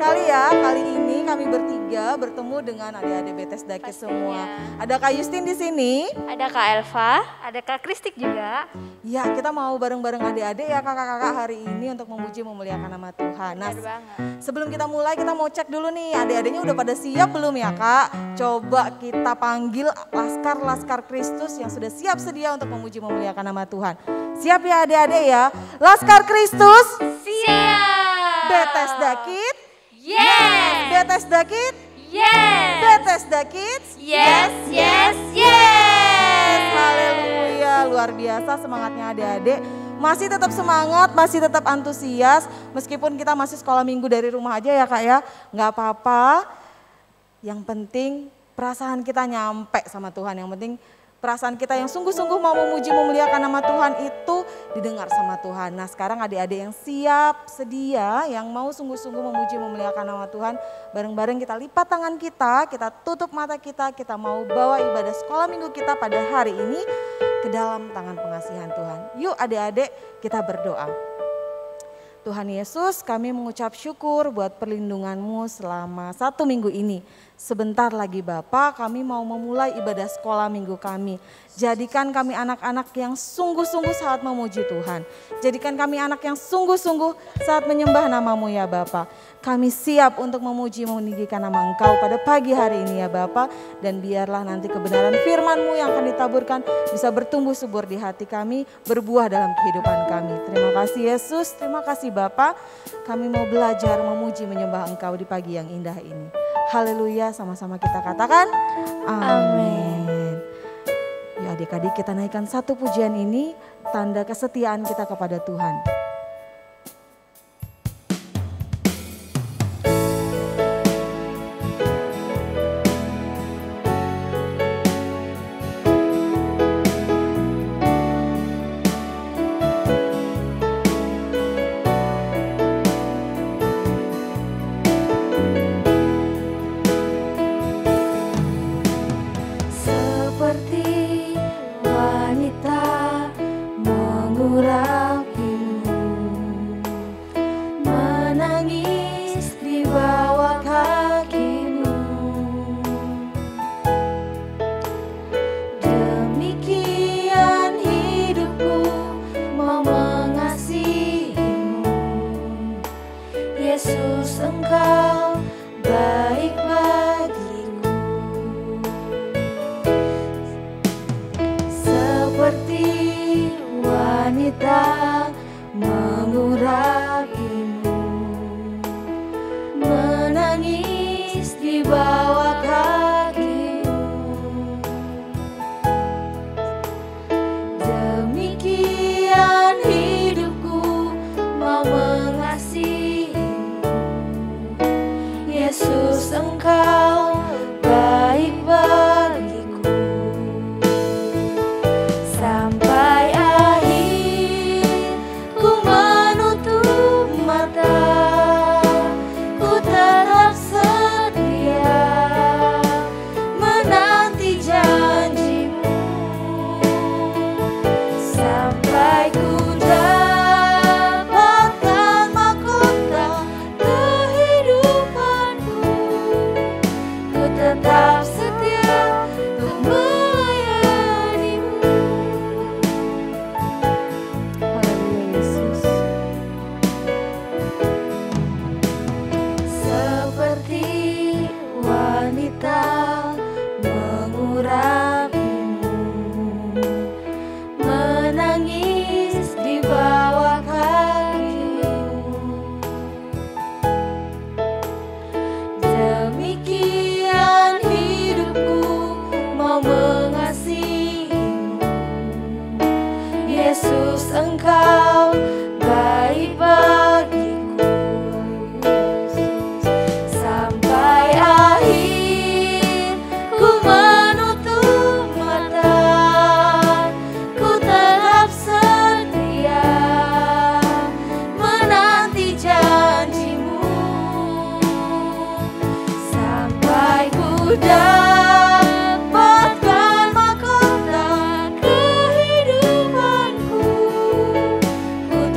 sekali ya, kali ini kami bertiga bertemu dengan adik-adik Bethesda Kids semua. Ada Kak Justin di sini. Ada Kak Elva, ada Kak Kristik juga. Ya, kita mau bareng-bareng adik-adik ya kakak-kakak hari ini untuk memuji memuliakan nama Tuhan. Nah, sebelum kita mulai kita mau cek dulu nih, adik-adiknya udah pada siap belum ya Kak? Coba kita panggil laskar-laskar Kristus yang sudah siap sedia untuk memuji memuliakan nama Tuhan. Siap ya adik-adik ya? Laskar Kristus Siap! Bethesda Kids? Yes! Bethesda Kids? Yes! Bethesda Kids? Yes, yes, yes! Haleluya, luar biasa semangatnya adik-adik. Masih tetap semangat, masih tetap antusias. Meskipun kita masih sekolah minggu dari rumah aja ya Kak ya. Nggak apa-apa, yang penting perasaan kita nyampe sama Tuhan. Yang penting perasaan kita yang sungguh-sungguh mau memuji memuliakan nama Tuhan itu didengar sama Tuhan. Nah sekarang adik-adik yang siap, sedia, yang mau sungguh-sungguh memuji memuliakan nama Tuhan. Bareng-bareng kita lipat tangan kita tutup mata kita mau bawa ibadah sekolah minggu kita pada hari ini ke dalam tangan pengasihan Tuhan. Yuk adik-adik kita berdoa. Tuhan Yesus, kami mengucap syukur buat perlindungan-Mu selama 1 minggu ini. Sebentar lagi Bapa, kami mau memulai ibadah sekolah minggu kami. Jadikan kami anak-anak yang sungguh-sungguh saat memuji Tuhan. Jadikan kami anak yang sungguh-sungguh saat menyembah nama-Mu ya Bapa. Kami siap untuk memuji meninggikan nama Engkau pada pagi hari ini ya Bapa. Dan biarlah nanti kebenaran firman-Mu yang akan ditaburkan bisa bertumbuh subur di hati kami, berbuah dalam kehidupan kami. Terima kasih Yesus, terima kasih Bapa. Kami mau belajar memuji menyembah Engkau di pagi yang indah ini. Haleluya, sama-sama kita katakan amin. Ya adik-adik kita naikkan satu pujian ini, tanda kesetiaan kita kepada Tuhan.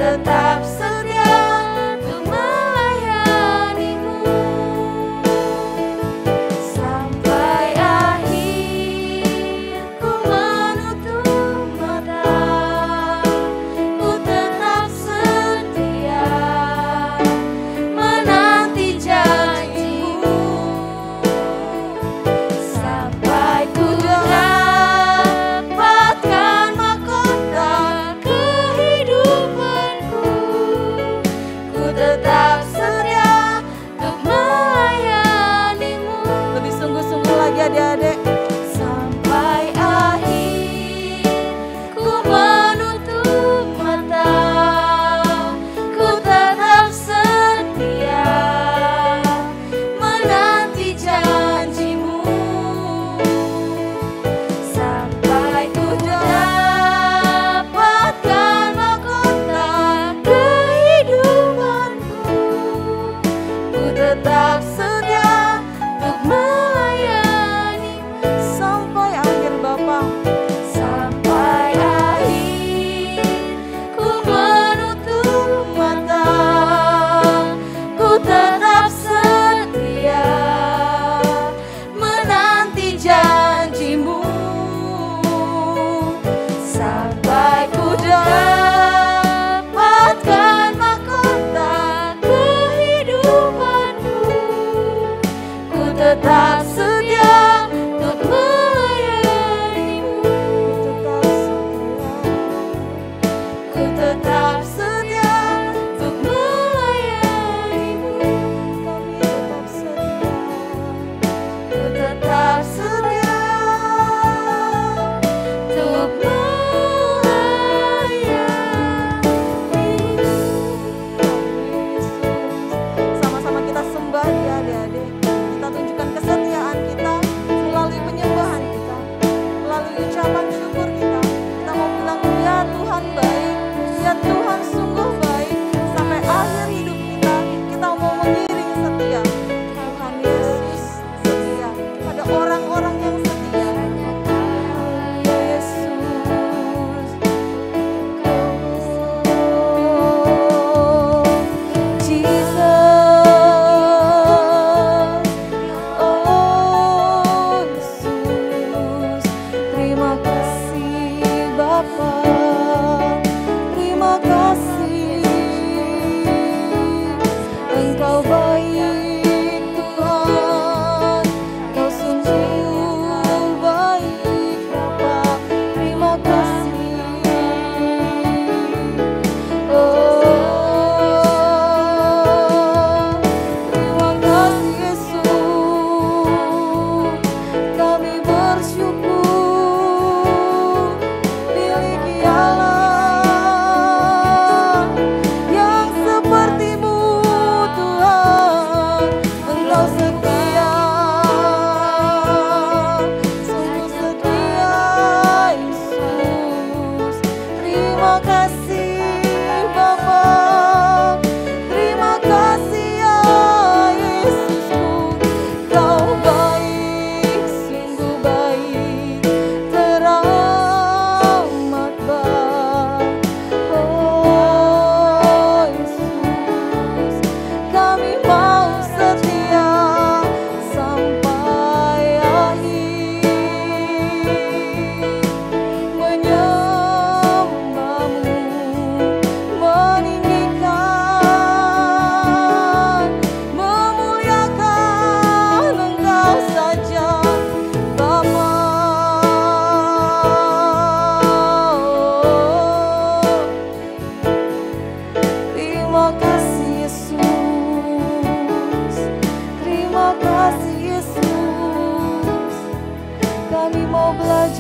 Tetap setia untuk melayanimu.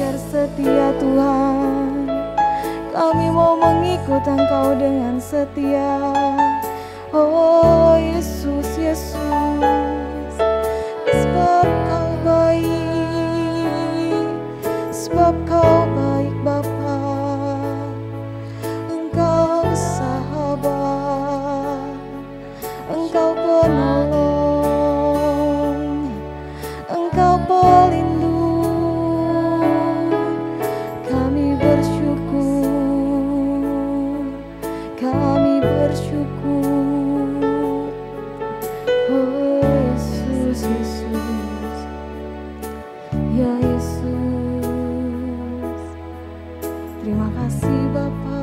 belajar setia Tuhan. Kami mau mengikut Engkau dengan setia. Oh Yesus, Yesus, sebab Kau baik, sebab Kau baik Bapa. Engkau sahabat, Engkau penolong, Engkau pelindung. Kami bersyukur, kami bersyukur. Oh Yesus, Yesus, ya Yesus. Terima kasih Bapa,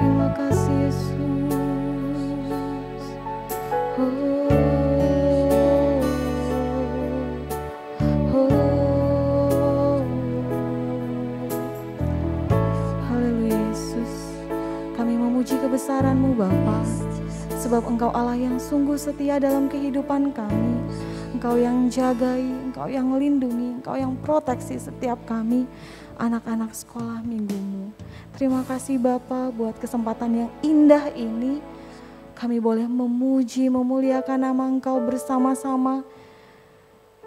terima kasih Yesus. Oh, oh. Haleluya Yesus. Kami memuji kebesaran-Mu Bapa, sebab Engkau Allah yang sungguh setia dalam kehidupan kami. Engkau yang jagai, Engkau yang lindungi, Engkau yang proteksi setiap kami, anak-anak sekolah minggu-Mu. Terima kasih Bapa buat kesempatan yang indah ini. Kami boleh memuji, memuliakan nama Engkau bersama-sama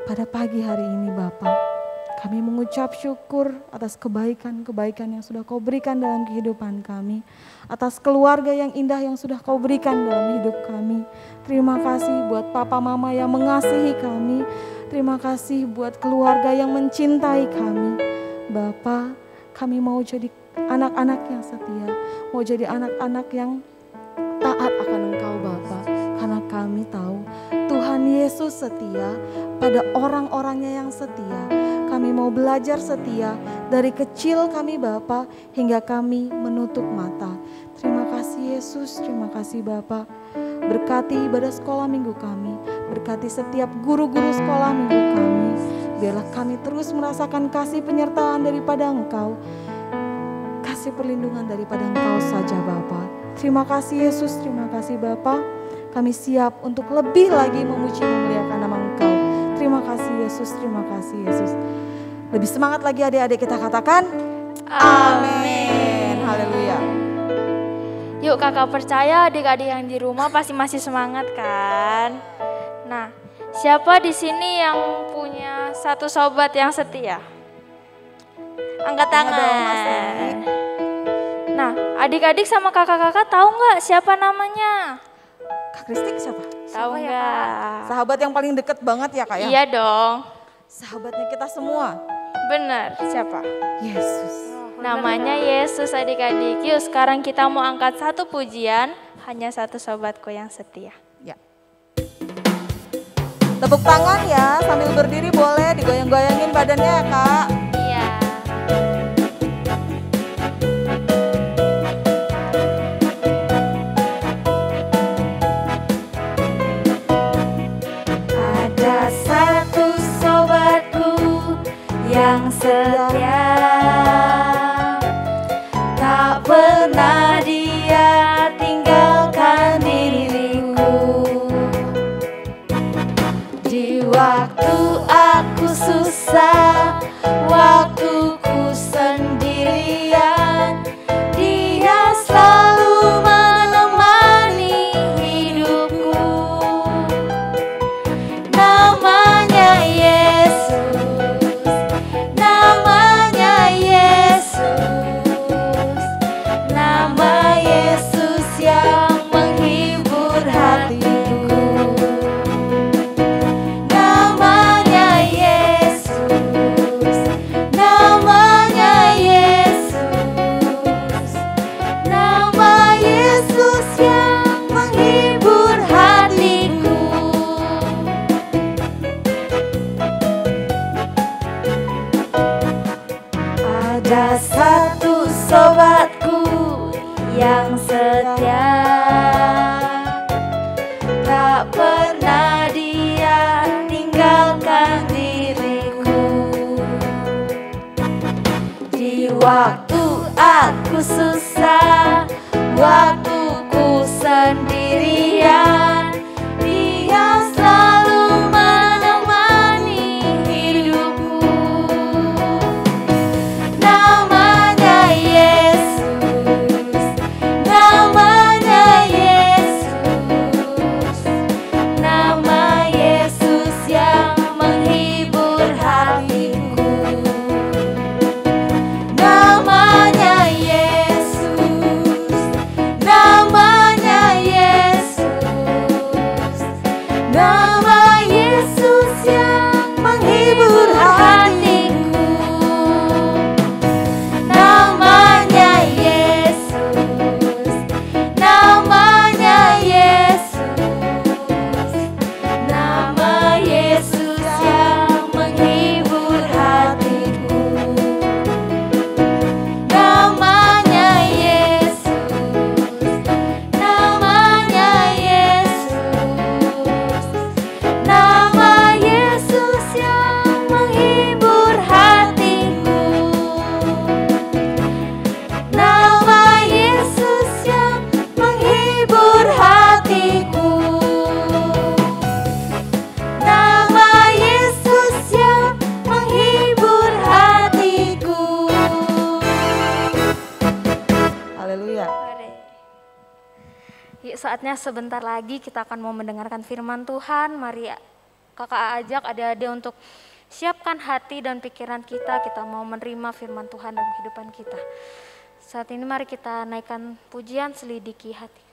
pada pagi hari ini Bapa. Kami mengucap syukur atas kebaikan-kebaikan yang sudah Kau berikan dalam kehidupan kami. Atas keluarga yang indah yang sudah Kau berikan dalam hidup kami. Terima kasih buat papa mama yang mengasihi kami. Terima kasih buat keluarga yang mencintai kami. Bapa, kami mau jadi anak-anak yang setia. Mau jadi anak-anak yang taat akan Engkau Bapa. Karena kami tahu Tuhan Yesus setia pada orang-orangnya yang setia. Kami mau belajar setia dari kecil kami Bapa hingga kami menutup mata. Terima kasih Yesus, terima kasih Bapa. Berkati ibadah sekolah minggu kami, berkati setiap guru-guru sekolah minggu kami. Biarlah kami terus merasakan kasih penyertaan daripada Engkau, kasih perlindungan daripada Engkau saja Bapa. Terima kasih Yesus, terima kasih Bapa. Kami siap untuk lebih lagi memuji memuliakan nama Engkau. Terima kasih Yesus, terima kasih Yesus. Lebih semangat lagi adik-adik kita katakan amin. Haleluya. Yuk kakak percaya adik-adik yang di rumah pasti masih semangat kan? Nah, siapa di sini yang punya satu sobat yang setia? Angkat tangan. Nah, adik-adik sama kakak-kakak tahu nggak siapa namanya? Kak Kristik siapa? Tahu Siapa ya, nggak? Kak? Sahabat yang paling deket banget ya Kak ya? Iya dong. Sahabatnya kita semua. Bener, siapa? Yesus. Namanya Yesus adik-adik. Yuk sekarang kita mau angkat satu pujian, hanya satu sobatku yang setia. Ya. Tepuk tangan ya, sambil berdiri boleh digoyang-goyangin badannya ya Kak. Iya. Ada satu sobatku yang setia, tak pernah dia tinggalkan diriku. Di waktu aku susah, saatnya sebentar lagi kita akan mau mendengarkan firman Tuhan. Mari kakak ajak adik-adik untuk siapkan hati dan pikiran kita mau menerima firman Tuhan dalam kehidupan kita. Saat ini mari kita naikkan pujian selidiki hati.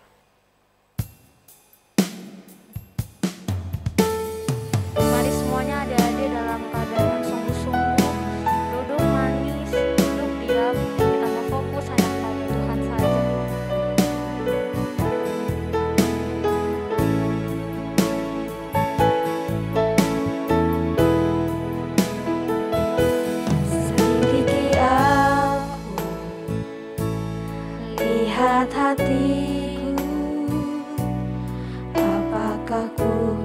Mari semuanya adik-adik dalam keadaan yang sungguh-sungguh, duduk manis, duduk diam, kita mau fokus hanya pada Tuhan saja. Selidiki aku, lihat hatiku, apakah ku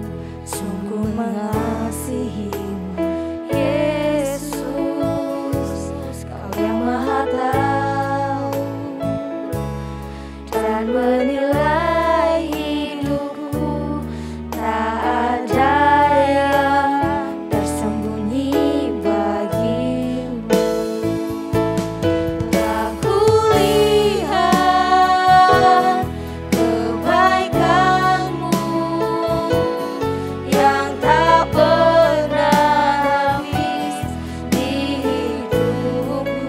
sungguh mengasihimu, Yesus, Kau yang Maha Tahu dan menilai hidupku, tak ada yang tersembunyi bagimu. Tak kulihat kebaikanmu yang tak pernah habis di hidupku.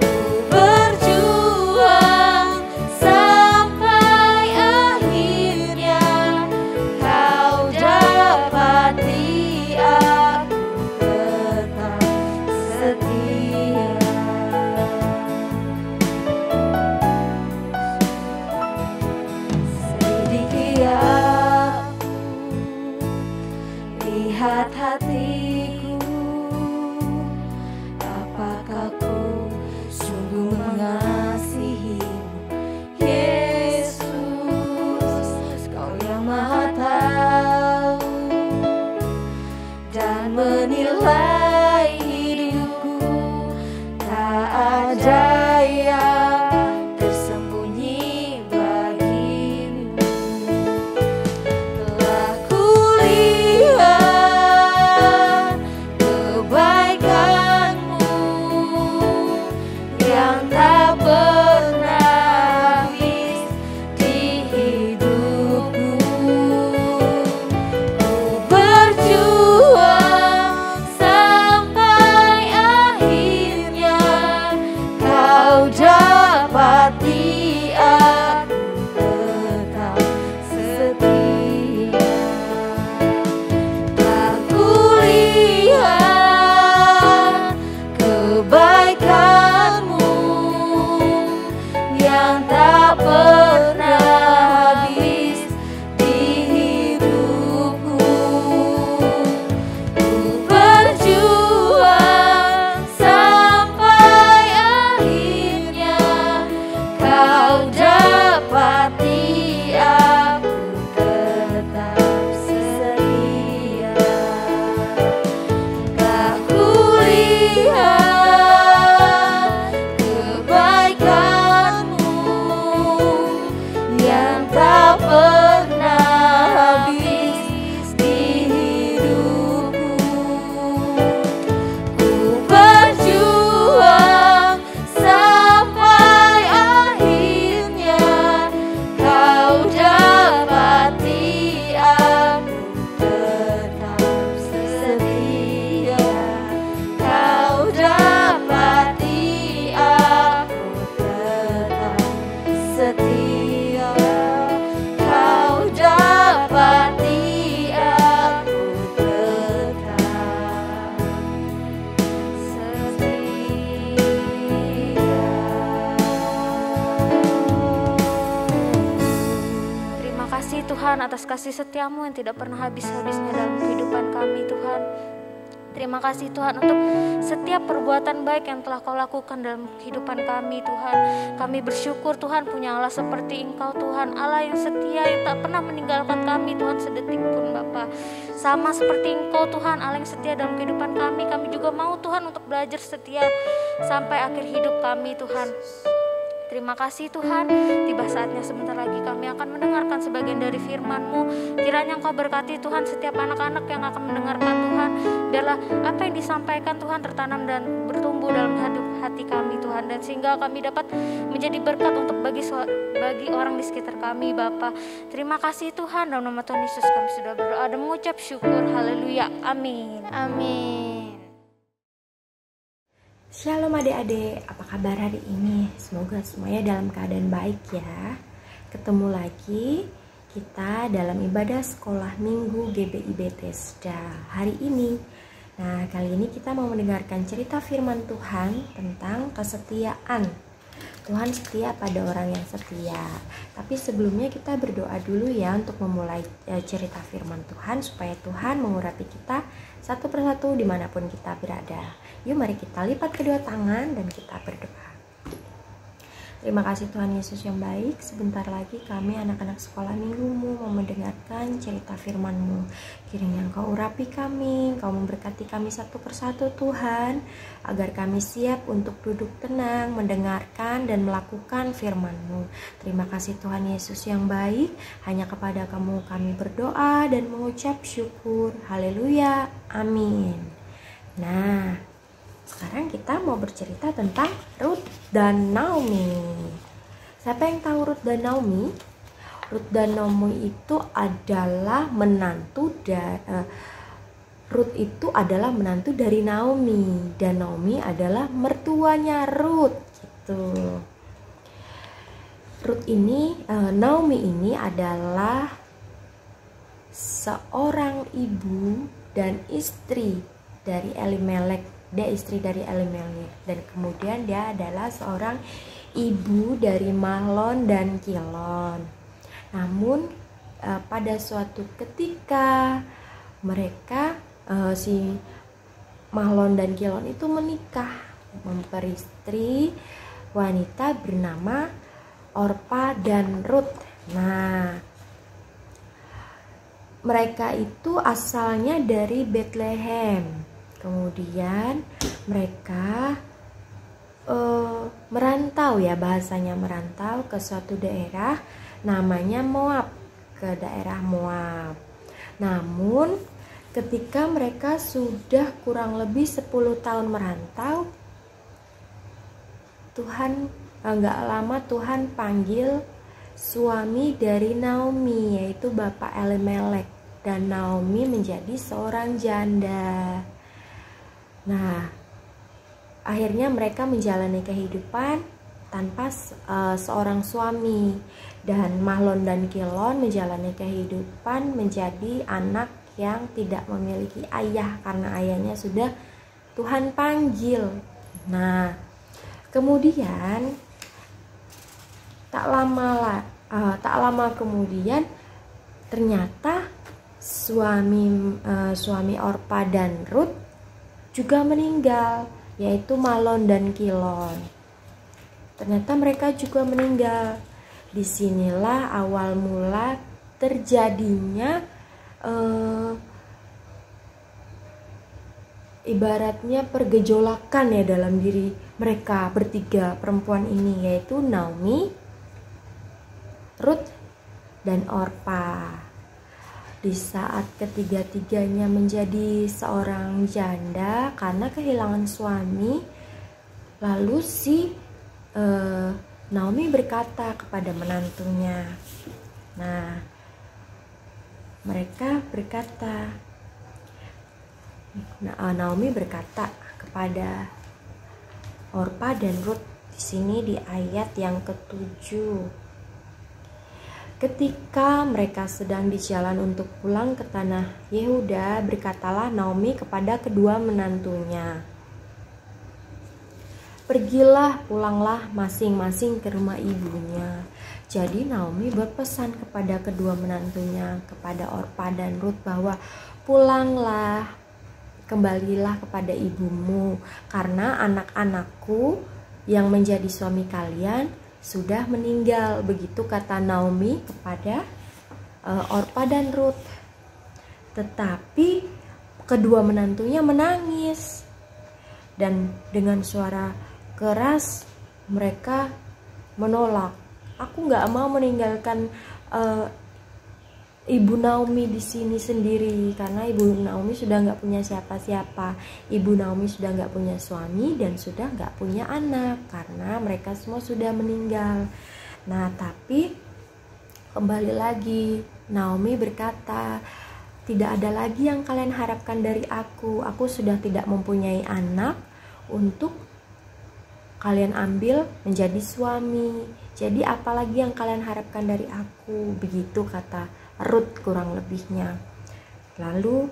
Ku berjuang sampai akhirnya Kau dapati aku tetap setia. Selidiki aku, lihat hatiku, apakah ku sungguh mengasihimu, Yesus, Kau yang Maha Tahu dan menilai hidupku, tak ada yang tersembunyi bagimu. Telah kulihat kebaikanmu yang tak pernah habis di hidupku. Ku berjuang sampai akhirnya Kau dapati aku tetap setia. Tak kulihat kebaikanmu yang tak pernah habis di hidupku. Ku berjuang sampai akhirnya Kau dapati aku tetap setia. Tak kulihat kebaikanmu yang tak pernah habis di hidupku. Ku berjuang sampai akhirnya Kau dapati aku tetap setia. Kau dapati aku tetap setia. Kau dapati aku tetap setia. Terima kasih Tuhan atas kasih setiamu yang tidak pernah habis-habisnya dalam kehidupan kami Tuhan. Terima kasih Tuhan untuk setiap perbuatan baik yang telah Kau lakukan dalam kehidupan kami Tuhan. Kami bersyukur Tuhan punya Allah seperti Engkau Tuhan, Allah yang setia yang tak pernah meninggalkan kami Tuhan sedetik pun Bapa. Sama seperti Engkau Tuhan, Allah yang setia dalam kehidupan kami, kami juga mau Tuhan untuk belajar setia sampai akhir hidup kami Tuhan. Terima kasih Tuhan, tiba saatnya sebentar lagi kami akan mendengarkan sebagian dari firman-Mu. Kiranya Engkau berkati Tuhan setiap anak-anak yang akan mendengarkan Tuhan. Biarlah apa yang disampaikan Tuhan tertanam dan bertumbuh dalam hati kami Tuhan. Dan sehingga kami dapat menjadi berkat untuk bagi orang di sekitar kami Bapa. Terima kasih Tuhan, dalam nama Tuhan Yesus kami sudah berdoa dan mengucap syukur. Haleluya, amin. Amin. Shalom adik-adik, apa kabar hari ini? Semoga semuanya dalam keadaan baik ya. Ketemu lagi kita dalam ibadah sekolah minggu GBI Bethesda hari ini. Nah, kali ini kita mau mendengarkan cerita firman Tuhan tentang kesetiaan. Tuhan setia pada orang yang setia. Tapi sebelumnya kita berdoa dulu ya untuk memulai cerita firman Tuhan, supaya Tuhan mengurapi kita satu persatu dimanapun kita berada. Yuk mari kita lipat kedua tangan dan kita berdoa. Terima kasih Tuhan Yesus yang baik. Sebentar lagi kami anak-anak sekolah minggu-Mu mau mendengarkan cerita firman-Mu. Kiranya Engkau urapi kami, Engkau memberkati kami satu persatu Tuhan, agar kami siap untuk duduk tenang, mendengarkan dan melakukan firman-Mu. Terima kasih Tuhan Yesus yang baik. Hanya kepada Kamu kami berdoa dan mengucap syukur. Haleluya, amin. Nah, sekarang kita mau bercerita tentang Ruth dan Naomi. Siapa yang tahu Ruth dan Naomi? Ruth dan Naomi itu adalah Ruth itu adalah menantu dari Naomi, dan Naomi adalah mertuanya Ruth gitu. Naomi ini adalah seorang ibu dan istri dari Elimelek. Dia istri dari Elimelek, dan kemudian dia adalah seorang ibu dari Mahlon dan Kilon. Namun pada suatu ketika mereka si Mahlon dan Kilon itu menikah, memperistri wanita bernama Orpa dan Ruth. Nah, mereka itu asalnya dari Bethlehem. Kemudian mereka merantau ya, bahasanya merantau ke suatu daerah namanya Moab, ke daerah Moab. Namun ketika mereka sudah kurang lebih 10 tahun merantau, gak lama Tuhan panggil suami dari Naomi, yaitu Bapak Elimelek, dan Naomi menjadi seorang janda. Nah, akhirnya mereka menjalani kehidupan tanpa seorang suami, dan Mahlon dan Kilon menjalani kehidupan menjadi anak yang tidak memiliki ayah karena ayahnya sudah Tuhan panggil. Nah, kemudian tak lama kemudian ternyata suami Orpa dan Ruth juga meninggal, yaitu Mahlon dan Kilon. Ternyata mereka juga meninggal. Disinilah awal mula terjadinya ibaratnya pergejolakan ya dalam diri mereka bertiga perempuan ini, yaitu Naomi, Ruth, dan Orpa. Di saat ketiga-tiganya menjadi seorang janda karena kehilangan suami, lalu Naomi berkata kepada menantunya. Nah, Naomi berkata kepada Orpa dan Ruth di sini di ayat yang ke-7. Ketika mereka sedang di jalan untuk pulang ke tanah Yehuda, berkatalah Naomi kepada kedua menantunya, "Pergilah, pulanglah masing-masing ke rumah ibunya." Jadi Naomi berpesan kepada kedua menantunya, kepada Orpa dan Ruth, bahwa pulanglah, kembalilah kepada ibumu, karena anak-anakku yang menjadi suami kalian sudah meninggal. Begitu kata Naomi kepada Orpa dan Ruth. Tetapi kedua menantunya menangis, dan dengan suara keras mereka menolak. Aku nggak mau meninggalkan Ibu Naomi di sini sendiri, karena Ibu Naomi sudah nggak punya siapa-siapa. Ibu Naomi sudah nggak punya suami dan sudah nggak punya anak karena mereka semua sudah meninggal. Nah, tapi kembali lagi Naomi berkata, tidak ada lagi yang kalian harapkan dari aku. Aku sudah tidak mempunyai anak untuk kalian ambil menjadi suami. Jadi apalagi yang kalian harapkan dari aku? Begitu kata Ruth kurang lebihnya. Lalu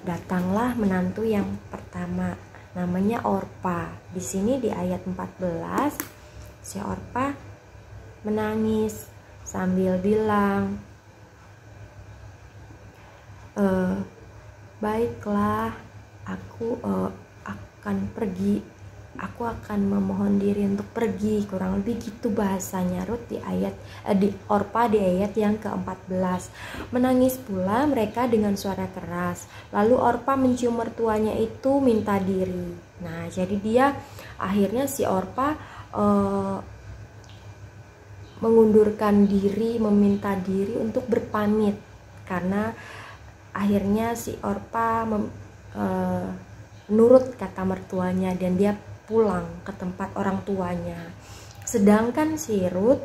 datanglah menantu yang pertama, namanya Orpa. Di sini di ayat 14 si Orpa menangis sambil bilang, baiklah, aku akan pergi. Aku akan memohon diri untuk pergi. Kurang lebih gitu bahasanya Ruth di ayat di Orpa di ayat yang ke-14. Menangis pula mereka dengan suara keras. Lalu Orpa mencium mertuanya itu minta diri. Nah, jadi dia akhirnya si Orpa mengundurkan diri, meminta diri untuk berpamit, karena akhirnya si Orpa nurut kata mertuanya dan dia pulang ke tempat orang tuanya. Sedangkan si Ruth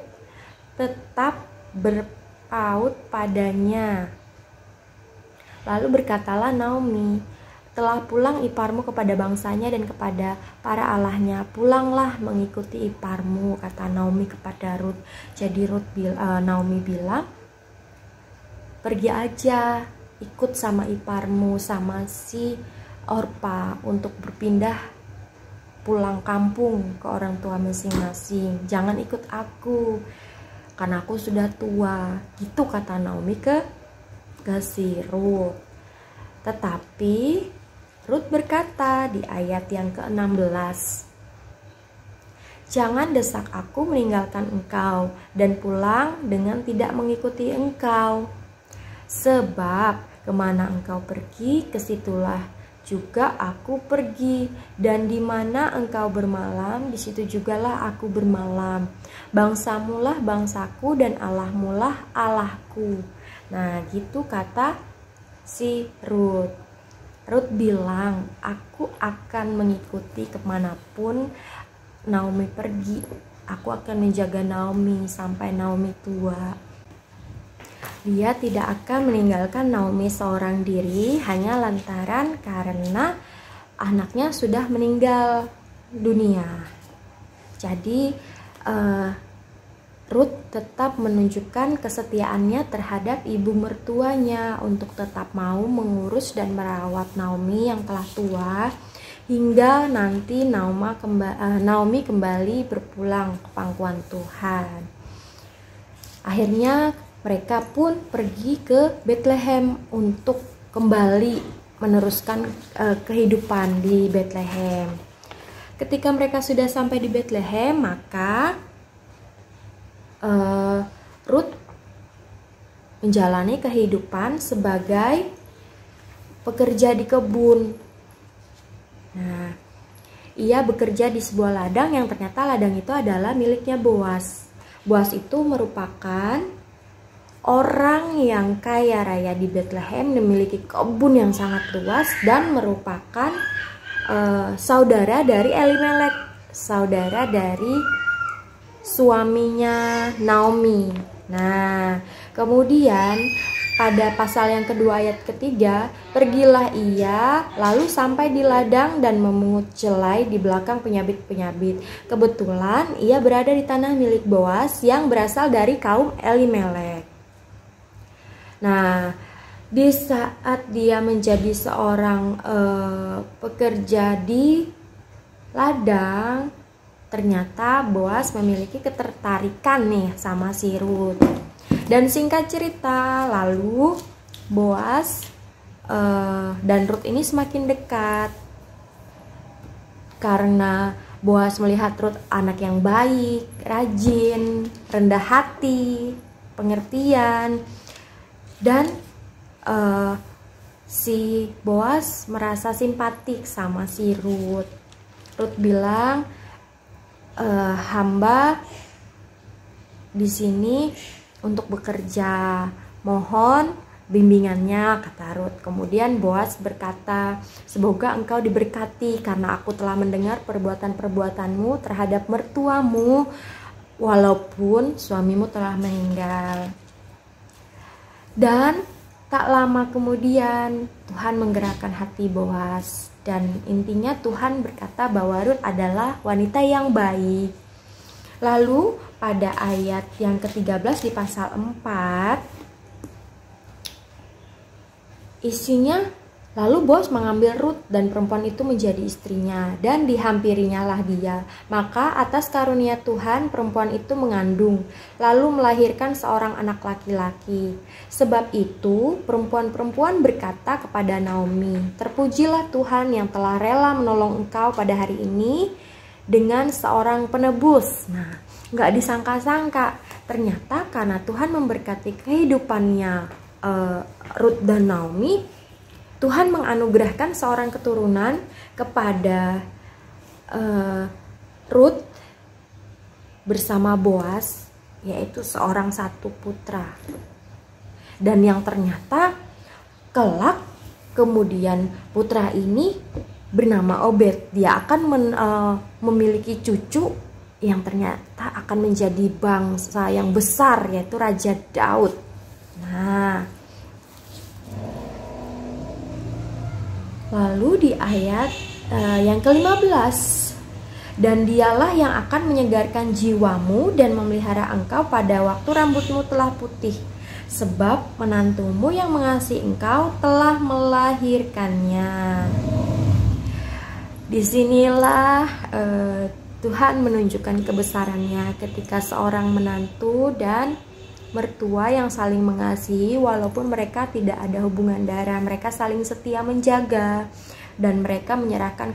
tetap berpaut padanya. Lalu berkatalah Naomi, telah pulang iparmu kepada bangsanya dan kepada para allahnya. Pulanglah mengikuti iparmu, kata Naomi kepada Ruth. Jadi Naomi bilang, pergi aja, ikut sama iparmu, sama si Orpa untuk berpindah pulang kampung ke orang tua masing-masing. Jangan ikut aku, karena aku sudah tua. Gitu kata Naomi ke si Ruth. Tetapi Ruth berkata di ayat yang ke-16, jangan desak aku meninggalkan engkau dan pulang dengan tidak mengikuti engkau. Sebab kemana engkau pergi, kesitulah juga aku pergi, dan di mana engkau bermalam, di situ jugalah aku bermalam. Bangsamulah bangsaku dan Allahmulah Allahku. Nah, gitu kata si Ruth. Ruth bilang, aku akan mengikuti kemanapun Naomi pergi. Aku akan menjaga Naomi sampai Naomi tua. Dia tidak akan meninggalkan Naomi seorang diri hanya lantaran karena anaknya sudah meninggal dunia. Jadi Ruth tetap menunjukkan kesetiaannya terhadap ibu mertuanya untuk tetap mau mengurus dan merawat Naomi yang telah tua hingga nanti Naomi kembali berpulang ke pangkuan Tuhan. Akhirnya mereka pun pergi ke Bethlehem untuk kembali meneruskan kehidupan di Bethlehem. Ketika mereka sudah sampai di Bethlehem, maka Ruth menjalani kehidupan sebagai pekerja di kebun. Nah, ia bekerja di sebuah ladang yang ternyata ladang itu adalah miliknya Boas. Boas itu merupakan orang yang kaya raya di Bethlehem, memiliki kebun yang sangat luas dan merupakan saudara dari Elimelek, saudara dari suaminya Naomi. Nah, kemudian pada pasal yang kedua ayat ketiga, pergilah ia lalu sampai di ladang dan memungut jelai di belakang penyabit-penyabit. Kebetulan ia berada di tanah milik Boas yang berasal dari kaum Elimelek. Nah, di saat dia menjadi seorang pekerja di ladang, ternyata Boas memiliki ketertarikan nih sama si Ruth. Dan singkat cerita, lalu Boas dan Ruth ini semakin dekat karena Boas melihat Ruth anak yang baik, rajin, rendah hati, pengertian. Dan si Boas merasa simpatik sama si Ruth. Ruth bilang, hamba di sini untuk bekerja. Mohon bimbingannya, kata Rut. Kemudian Boaz berkata, semoga engkau diberkati karena aku telah mendengar perbuatan-perbuatanmu terhadap mertuamu walaupun suamimu telah meninggal. Dan tak lama kemudian Tuhan menggerakkan hati Boaz, dan intinya Tuhan berkata bahwa Rut adalah wanita yang baik. Lalu pada ayat yang ke-13 di pasal 4 isinya, lalu Boaz mengambil Rut dan perempuan itu menjadi istrinya, dan dihampirinya dia. Maka atas karunia Tuhan perempuan itu mengandung, lalu melahirkan seorang anak laki-laki. Sebab itu perempuan-perempuan berkata kepada Naomi, terpujilah Tuhan yang telah rela menolong engkau pada hari ini dengan seorang penebus. Nah, gak disangka-sangka, ternyata karena Tuhan memberkati kehidupannya Rut dan Naomi, Tuhan menganugerahkan seorang keturunan kepada Rut bersama Boaz, yaitu seorang satu putra. Dan yang ternyata kelak kemudian putra ini bernama Obed. Dia akan memiliki cucu yang ternyata akan menjadi bangsa yang besar, yaitu Raja Daud. Nah, lalu di ayat yang ke-15, dan dialah yang akan menyegarkan jiwamu dan memelihara engkau pada waktu rambutmu telah putih, sebab menantumu yang mengasihi engkau telah melahirkannya. Disinilah Tuhan menunjukkan kebesarannya ketika seorang menantu dan mertua yang saling mengasihi walaupun mereka tidak ada hubungan darah, mereka saling setia menjaga dan mereka menyerahkan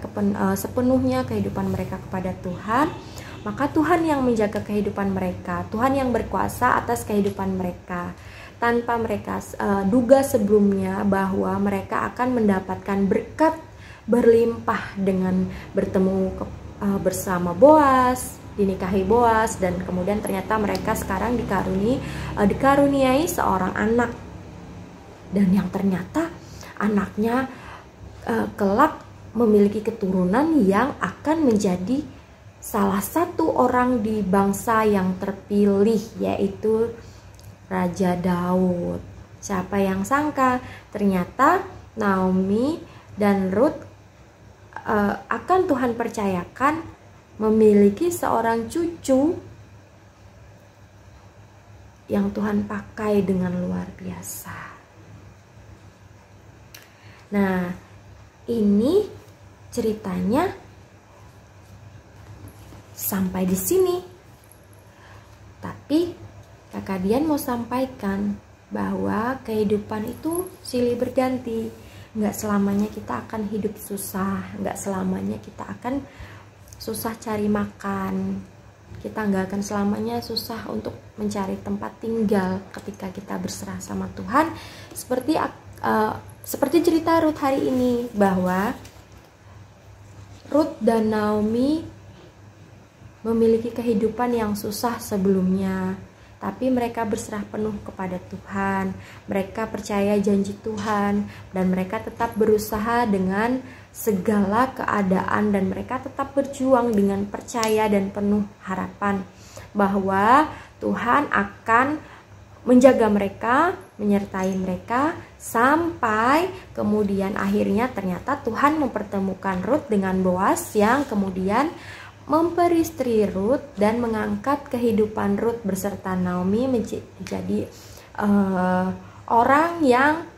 sepenuhnya kehidupan mereka kepada Tuhan. Maka Tuhan yang menjaga kehidupan mereka, Tuhan yang berkuasa atas kehidupan mereka, tanpa mereka duga sebelumnya bahwa mereka akan mendapatkan berkat berlimpah dengan bertemu bersama Boaz, dinikahi Boaz, dan kemudian ternyata mereka sekarang dikaruniai seorang anak, dan yang ternyata anaknya kelak memiliki keturunan yang akan menjadi salah satu orang di bangsa yang terpilih, yaitu Raja Daud. Siapa yang sangka ternyata Naomi dan Rut akan Tuhan percayakan memiliki seorang cucu yang Tuhan pakai dengan luar biasa. Nah, ini ceritanya sampai di sini. Tapi Kakak Dian mau sampaikan bahwa kehidupan itu silih berganti. Nggak selamanya kita akan hidup susah, nggak selamanya kita akan susah cari makan, kita nggak akan selamanya susah untuk mencari tempat tinggal ketika kita berserah sama Tuhan. Seperti cerita Rut hari ini, bahwa Rut dan Naomi memiliki kehidupan yang susah sebelumnya, tapi mereka berserah penuh kepada Tuhan, mereka percaya janji Tuhan, dan mereka tetap berusaha dengan segala keadaan, dan mereka tetap berjuang dengan percaya dan penuh harapan bahwa Tuhan akan menjaga mereka, menyertai mereka, sampai kemudian akhirnya ternyata Tuhan mempertemukan Rut dengan Boaz yang kemudian memperistri Rut dan mengangkat kehidupan Rut beserta Naomi menjadi orang yang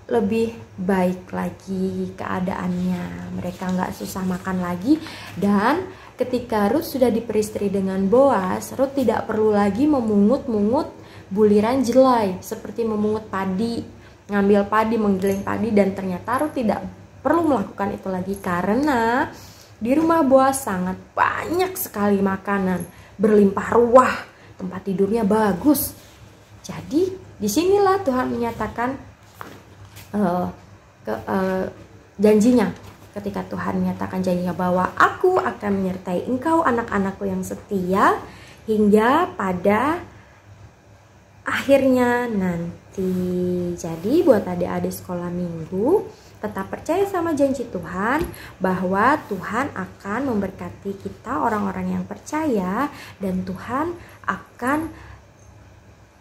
lebih baik lagi keadaannya. Mereka nggak susah makan lagi, dan ketika Rut sudah diperistri dengan Boaz, Rut tidak perlu lagi memungut-mungut buliran jelai seperti memungut padi, ngambil padi, menggiling padi, dan ternyata Rut tidak perlu melakukan itu lagi karena di rumah Boaz sangat banyak sekali makanan, berlimpah ruah, tempat tidurnya bagus. Jadi disinilah Tuhan menyatakan janjinya, ketika Tuhan menyatakan janjinya bahwa aku akan menyertai engkau anak-anakku yang setia, hingga pada akhirnya nanti. Jadi buat adik-adik sekolah minggu, tetap percaya sama janji Tuhan bahwa Tuhan akan memberkati kita orang-orang yang percaya, dan Tuhan akan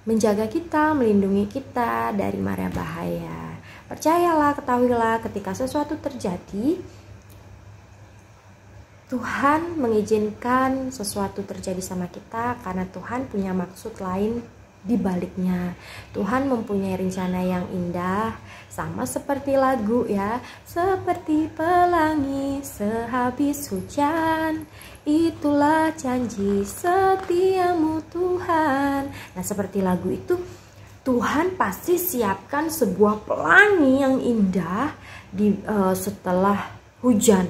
menjaga kita, melindungi kita dari mara bahaya. Percayalah, ketahuilah ketika sesuatu terjadi, Tuhan mengizinkan sesuatu terjadi sama kita karena Tuhan punya maksud lain di baliknya. Tuhan mempunyai rencana yang indah, sama seperti lagu ya. Seperti pelangi sehabis hujan, itulah janji setiamu Tuhan. Nah, seperti lagu itu, Tuhan pasti siapkan sebuah pelangi yang indah setelah hujan.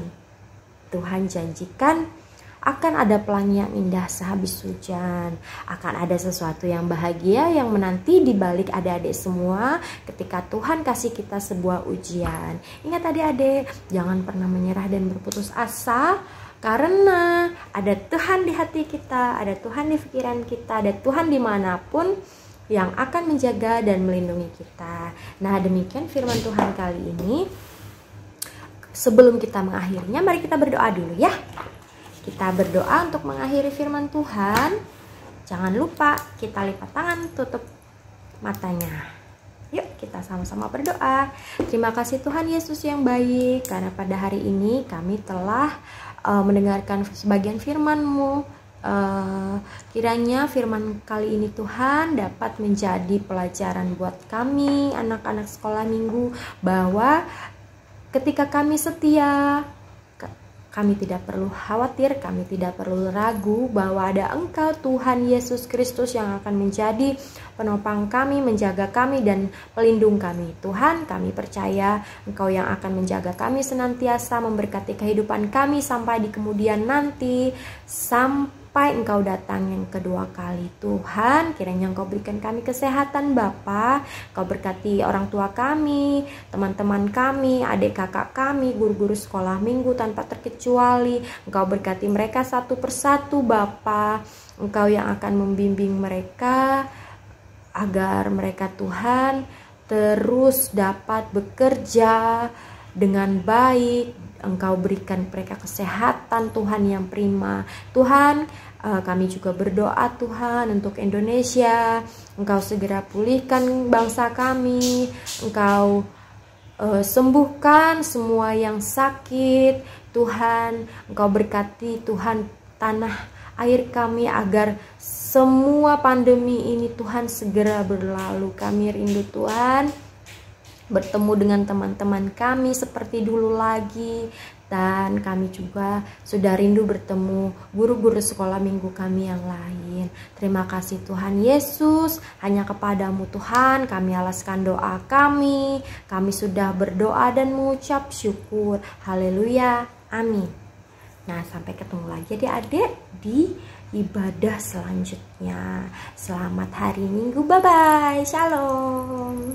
Tuhan janjikan akan ada pelangi yang indah sehabis hujan. Akan ada sesuatu yang bahagia yang menanti di balik adik-adik semua ketika Tuhan kasih kita sebuah ujian. Ingat adik-adik, jangan pernah menyerah dan berputus asa, karena ada Tuhan di hati kita, ada Tuhan di pikiran kita, ada Tuhan dimanapun yang akan menjaga dan melindungi kita. Nah, demikian firman Tuhan kali ini. Sebelum kita mengakhirinya, mari kita berdoa dulu ya. Kita berdoa untuk mengakhiri firman Tuhan. Jangan lupa kita lipat tangan, tutup matanya. Yuk kita sama-sama berdoa. Terima kasih Tuhan Yesus yang baik, karena pada hari ini kami telah mendengarkan sebagian firman-Mu. Kiranya firman kali ini Tuhan dapat menjadi pelajaran buat kami, anak-anak sekolah minggu, bahwa ketika kami setia, kami tidak perlu khawatir, kami tidak perlu ragu bahwa ada Engkau Tuhan Yesus Kristus yang akan menjadi penopang kami, menjaga kami, dan pelindung kami. Tuhan, kami percaya Engkau yang akan menjaga kami senantiasa, memberkati kehidupan kami sampai di kemudian nanti, sampai Engkau datang yang kedua kali. Tuhan, kiranya Engkau berikan kami kesehatan Bapa. Engkau berkati orang tua kami, teman-teman kami, adik kakak kami, guru-guru sekolah minggu tanpa terkecuali. Engkau berkati mereka satu persatu Bapa. Engkau yang akan membimbing mereka agar mereka Tuhan terus dapat bekerja dengan baik. Engkau berikan mereka kesehatan Tuhan yang prima. Tuhan, kami juga berdoa Tuhan untuk Indonesia. Engkau segera pulihkan bangsa kami. Engkau sembuhkan semua yang sakit Tuhan. Engkau berkati Tuhan tanah air kami agar semua pandemi ini Tuhan segera berlalu. Kami rindu Tuhan bertemu dengan teman-teman kami seperti dulu lagi, dan kami juga sudah rindu bertemu guru-guru sekolah minggu kami yang lain. Terima kasih Tuhan Yesus, hanya kepadamu Tuhan kami alaskan doa kami. Kami sudah berdoa dan mengucap syukur. Haleluya, amin. Nah, sampai ketemu lagi adik-adik di ibadah selanjutnya. Selamat hari Minggu, bye-bye, shalom.